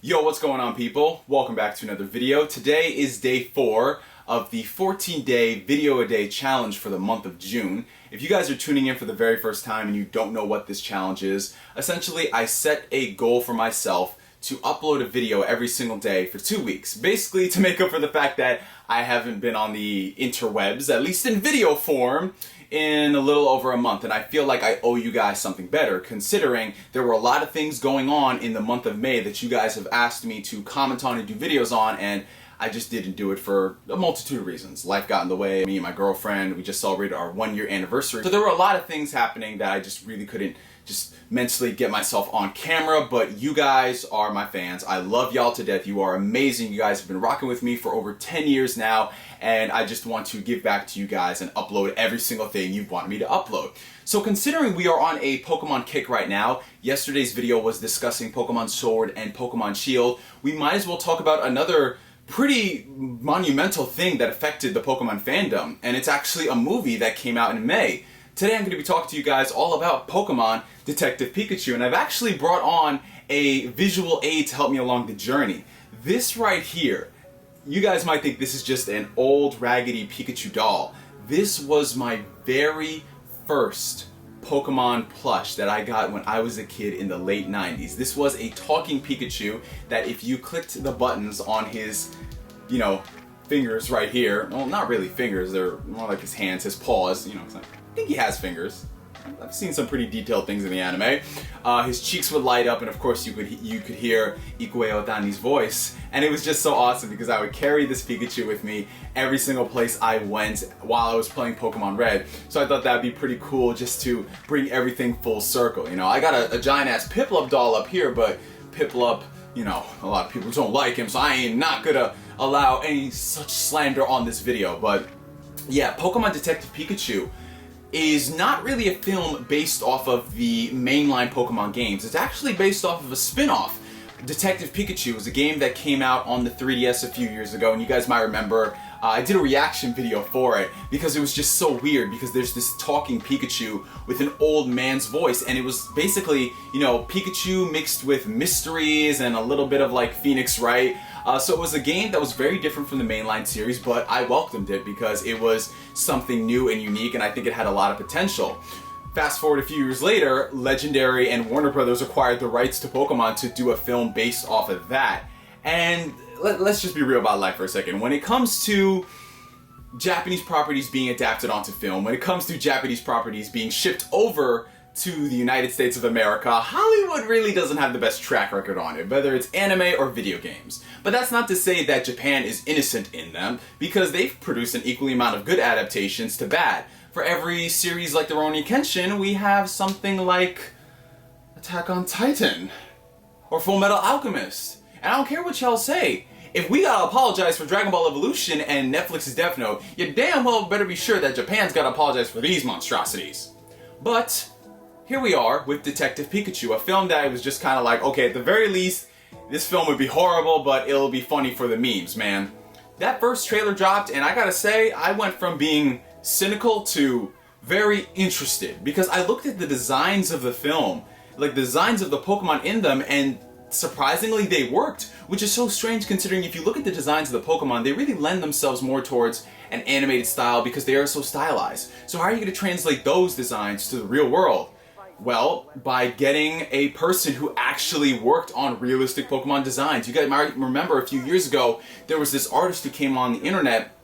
Yo, what's going on, people? Welcome back to another video. Today is day 4 of the 14-day video a day challenge for the month of June. If you guys are tuning in for the very first time and you don't know what this challenge is, essentially I set a goal for myself to upload a video every single day for 2 weeks. Basically to make up for the fact that I haven't been on the interwebs, at least in video form, in a little over a month, and I feel like I owe you guys something better, considering there were a lot of things going on in the month of May that you guys have asked me to comment on and do videos on, and I just didn't do it for a multitude of reasons. Life got in the way. Me and my girlfriend, we just celebrated our 1-year anniversary. So there were a lot of things happening that I just really couldn't just mentally get myself on camera, but you guys are my fans. I love y'all to death. You are amazing. You guys have been rocking with me for over 10 years now, and I just want to give back to you guys and upload every single thing you've wanted me to upload. So considering we are on a Pokemon kick right now, yesterday's video was discussing Pokemon Sword and Pokemon Shield, we might as well talk about another pretty monumental thing that affected the Pokemon fandom, and it's actually a movie that came out in May. Today I'm going to be talking to you guys all about Pokemon Detective Pikachu, and I've actually brought on a visual aid to help me along the journey. This right here, you guys might think this is just an old raggedy Pikachu doll. This was my very first Pokemon plush that I got when I was a kid in the late 90s. This was a talking Pikachu that if you clicked the buttons on his, fingers right here, well, not really fingers, they're more like his hands, his paws, I think he has fingers. I've seen some pretty detailed things in the anime. His cheeks would light up, and of course you could hear Ikue Otani's voice, and it was just so awesome because I would carry this Pikachu with me every single place I went while I was playing Pokemon Red. So I thought that'd be pretty cool just to bring everything full circle. I got a giant ass Piplup doll up here, but Piplup, a lot of people don't like him, so I ain't not gonna allow any such slander on this video. But yeah, Pokemon Detective Pikachu is not really a film based off of the mainline Pokemon games. It's actually based off of a spin-off. Detective Pikachu was a game that came out on the 3DS a few years ago, and you guys might remember I did a reaction video for it because it was just so weird, because there's this talking Pikachu with an old man's voice, and it was basically, Pikachu mixed with mysteries and a little bit of like Phoenix Wright. So it was a game that was very different from the mainline series, but I welcomed it because it was something new and unique, and I think it had a lot of potential. Fast forward a few years later, Legendary and Warner Brothers acquired the rights to Pokemon to do a film based off of that. And let's just be real about life for a second. When it comes to Japanese properties being adapted onto film, when it comes to Japanese properties being shipped over to the United States of America, Hollywood really doesn't have the best track record on it, whether it's anime or video games. But that's not to say that Japan is innocent in them, because they've produced an equally amount of good adaptations to bad. For every series like the Rurouni Kenshin, we have something like Attack on Titan or Full Metal Alchemist. And I don't care what y'all say, if we gotta apologize for Dragon Ball Evolution and Netflix's Death Note, you damn well better be sure that Japan's gotta apologize for these monstrosities. But here we are with Detective Pikachu, a film that I was just kind of like, okay, at the very least, this film would be horrible, but it'll be funny for the memes, man. That first trailer dropped, and I gotta say, I went from being cynical to very interested, because I looked at the designs of the film, like the designs of the Pokemon in them, and surprisingly they worked, which is so strange considering if you look at the designs of the Pokemon, they really lend themselves more towards an animated style because they are so stylized. So how are you going to translate those designs to the real world? Well, by getting a person who actually worked on realistic Pokemon designs. You guys might remember a few years ago, there was this artist who came on the internet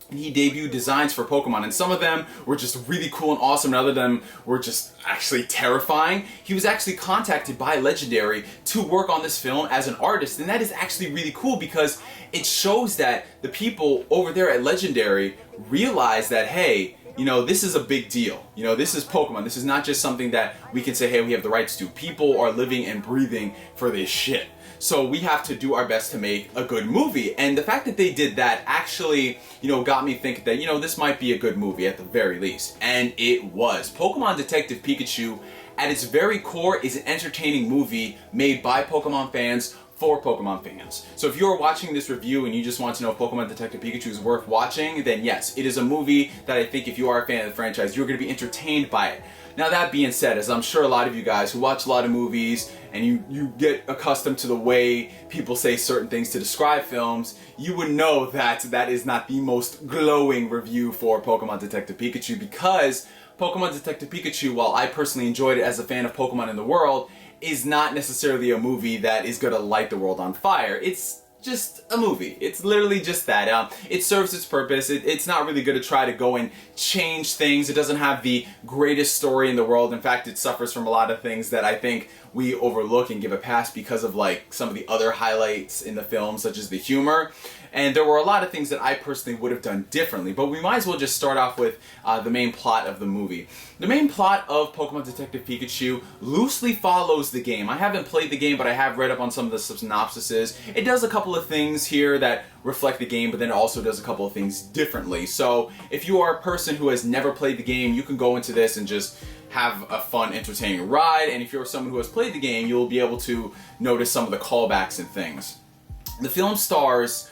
and he debuted designs for Pokemon, and some of them were just really cool and awesome, and other of them were just actually terrifying. He was actually contacted by Legendary to work on this film as an artist, and that is actually really cool because it shows that the people over there at Legendary realize that, hey, this is a big deal. This is Pokemon. This is not just something that we can say, hey, we have the rights to. People are living and breathing for this shit. So we have to do our best to make a good movie. And the fact that they did that actually, got me thinking that, this might be a good movie at the very least. And it was. Pokemon Detective Pikachu, at its very core, is an entertaining movie made by Pokemon fans for Pokemon fans. So if you're watching this review and you just want to know if Pokemon Detective Pikachu is worth watching, then yes, it is a movie that I think if you are a fan of the franchise, you're going to be entertained by it. Now that being said, as I'm sure a lot of you guys who watch a lot of movies and you get accustomed to the way people say certain things to describe films, you would know that that is not the most glowing review for Pokemon Detective Pikachu, because Pokemon Detective Pikachu, while I personally enjoyed it as a fan of Pokemon in the world, is not necessarily a movie that is going to light the world on fire. It's just a movie. It's literally just that. It serves its purpose. It's not really going to try to go and change things. It doesn't have the greatest story in the world. In fact, it suffers from a lot of things that I think we overlook and give a pass because of like some of the other highlights in the film, such as the humor. And there were a lot of things that I personally would have done differently, but we might as well just start off with the main plot of the movie. The main plot of Pokemon Detective Pikachu loosely follows the game. I haven't played the game, but I have read up on some of the synopsises. It does a couple of things here that reflect the game, but then it also does a couple of things differently. So if you are a person who has never played the game, you can go into this and just have a fun, entertaining ride. And if you're someone who has played the game, you'll be able to notice some of the callbacks and things. The film stars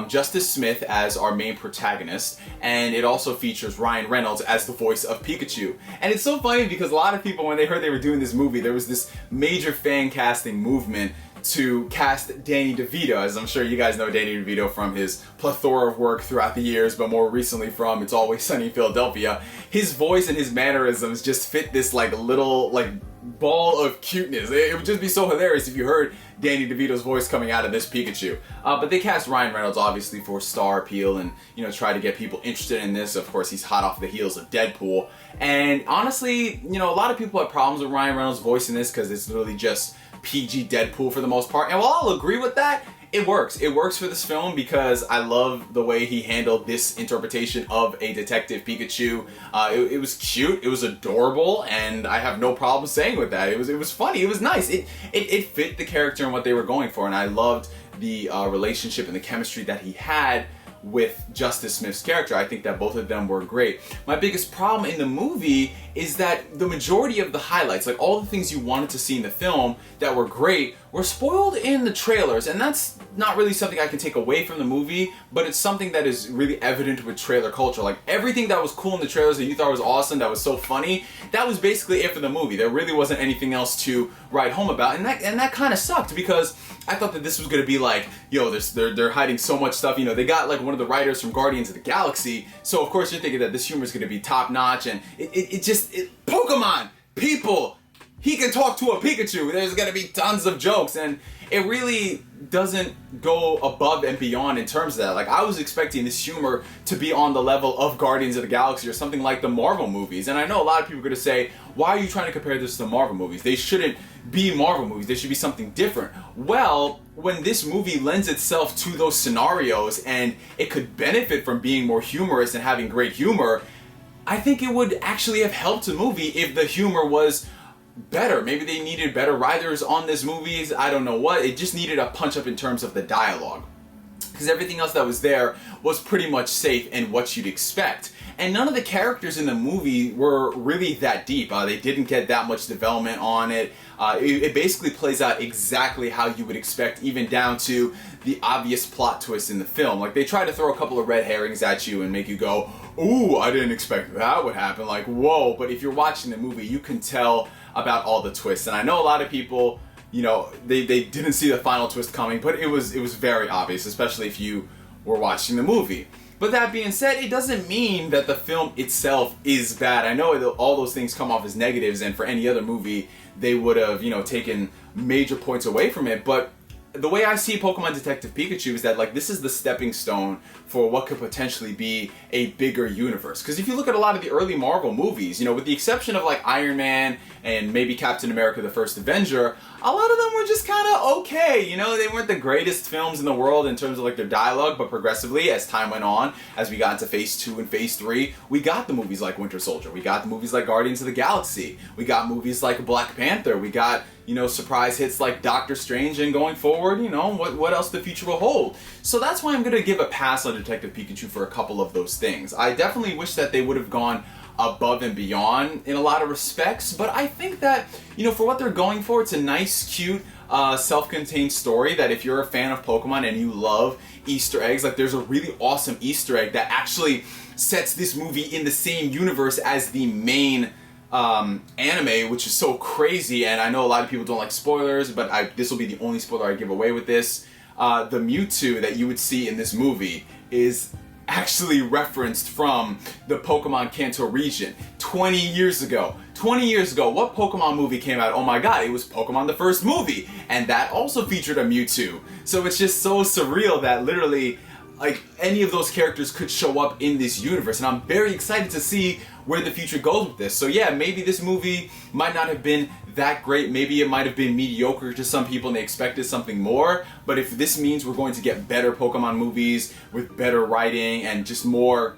Justice Smith as our main protagonist, and it also features Ryan Reynolds as the voice of Pikachu. And it's so funny because a lot of people, when they heard they were doing this movie, there was this major fan casting movement to cast Danny DeVito, as I'm sure you guys know Danny DeVito from his plethora of work throughout the years, but more recently from It's Always Sunny in Philadelphia. His voice and his mannerisms just fit this like little like ball of cuteness. It would just be so hilarious if you heard Danny DeVito's voice coming out of this Pikachu. But they cast Ryan Reynolds obviously for star appeal and, you know, try to get people interested in this. Of course, he's hot off the heels of Deadpool. And honestly, you know, a lot of people have problems with Ryan Reynolds' voice in this because it's literally just PG Deadpool for the most part. And while I'll agree with that, it works. It works for this film because I love the way he handled this interpretation of a Detective Pikachu. It was cute, it was adorable, and I have no problem saying with that. It was funny, it was nice. It fit the character and what they were going for, and I loved the relationship and the chemistry that he had with Justice Smith's character. I think that both of them were great. My biggest problem in the movie is that the majority of the highlights, like all the things you wanted to see in the film that were great, were spoiled in the trailers, and that's not really something I can take away from the movie, but it's something that is really evident with trailer culture. Like everything that was cool in the trailers that you thought was awesome, that was so funny, that was basically it for the movie. There really wasn't anything else to write home about, and that kind of sucked because I thought that this was gonna be like, yo, they're hiding so much stuff. You know, they got like one of the writers from Guardians of the Galaxy, so of course you're thinking that this humor is gonna be top notch, and Pokemon people. He can talk to a Pikachu. There's gonna be tons of jokes, and it really doesn't go above and beyond in terms of that. Like, I was expecting this humor to be on the level of Guardians of the Galaxy or something like the Marvel movies. And I know a lot of people are gonna say, why are you trying to compare this to the Marvel movies? They shouldn't be Marvel movies. They should be something different. Well, when this movie lends itself to those scenarios and it could benefit from being more humorous and having great humor, I think it would actually have helped the movie if the humor was better. Maybe they needed better writers on this movie. I don't know what. It just needed a punch up in terms of the dialogue, because everything else that was there was pretty much safe and what you'd expect. And none of the characters in the movie were really that deep. They didn't get that much development on it. It basically plays out exactly how you would expect, even down to the obvious plot twists in the film. Like, they try to throw a couple of red herrings at you and make you go, ooh, I didn't expect that would happen. Like, whoa. But if you're watching the movie, you can tell about all the twists. And I know a lot of people, you know, they didn't see the final twist coming, but it was very obvious, especially if you were watching the movie. But that being said, it doesn't mean that the film itself is bad. I know all those things come off as negatives, and for any other movie, they would have, you know, taken major points away from it. But the way I see Pokemon Detective Pikachu is that, like, this is the stepping stone for what could potentially be a bigger universe. Because if you look at a lot of the early Marvel movies, you know, with the exception of like Iron Man and maybe Captain America: The First Avenger, a lot of them were just kind of okay. You know, they weren't the greatest films in the world in terms of like their dialogue, but progressively, as time went on, as we got into Phase 2 and Phase 3, we got the movies like Winter Soldier, we got the movies like Guardians of the Galaxy, we got movies like Black Panther, we got, you know, surprise hits like Doctor Strange, and going forward, you know, what else the future will hold. So that's why I'm going to give a pass on Detective Pikachu for a couple of those things. I definitely wish that they would have gone above and beyond in a lot of respects, but I think that, you know, for what they're going for, it's a nice, cute, self-contained story that if you're a fan of Pokemon and you love Easter eggs, like there's a really awesome Easter egg that actually sets this movie in the same universe as the main anime, which is so crazy, and I know a lot of people don't like spoilers, but this will be the only spoiler I give away with this. The Mewtwo that you would see in this movie is actually referenced from the Pokemon Kanto region 20 years ago. 20 years ago, what Pokemon movie came out? Oh my god, it was Pokemon the first movie, and that also featured a Mewtwo. So it's just so surreal that literally, like, any of those characters could show up in this universe, and I'm very excited to see where the future goes with this. So yeah, maybe this movie might not have been that great, maybe it might have been mediocre to some people and they expected something more, but if this means we're going to get better Pokemon movies with better writing and just more,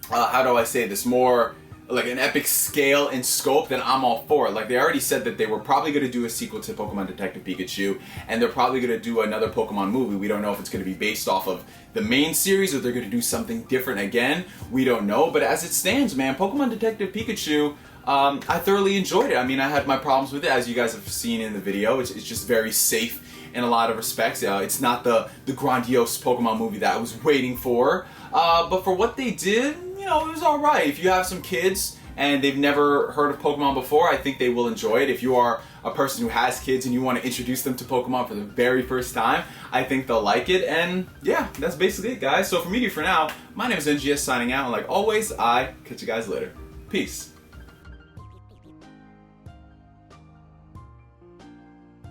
how do I say this, more like an epic scale and scope, then I'm all for it. Like, they already said that they were probably going to do a sequel to Pokemon Detective Pikachu, and they're probably going to do another Pokemon movie. We don't know if it's going to be based off of the main series or they're going to do something different again. We don't know, but as it stands, man, Pokemon Detective Pikachu, I thoroughly enjoyed it. I mean, I had my problems with it, as you guys have seen in the video. It's just very safe in a lot of respects. It's not the grandiose Pokemon movie that I was waiting for, but for what they did, you know, it was alright. If you have some kids and they've never heard of Pokemon before, I think they will enjoy it. If you are a person who has kids and you want to introduce them to Pokemon for the very first time, I think they'll like it. And yeah, that's basically it, guys. So for me, for now, my name is NGS signing out, and like always, I catch you guys later. Peace.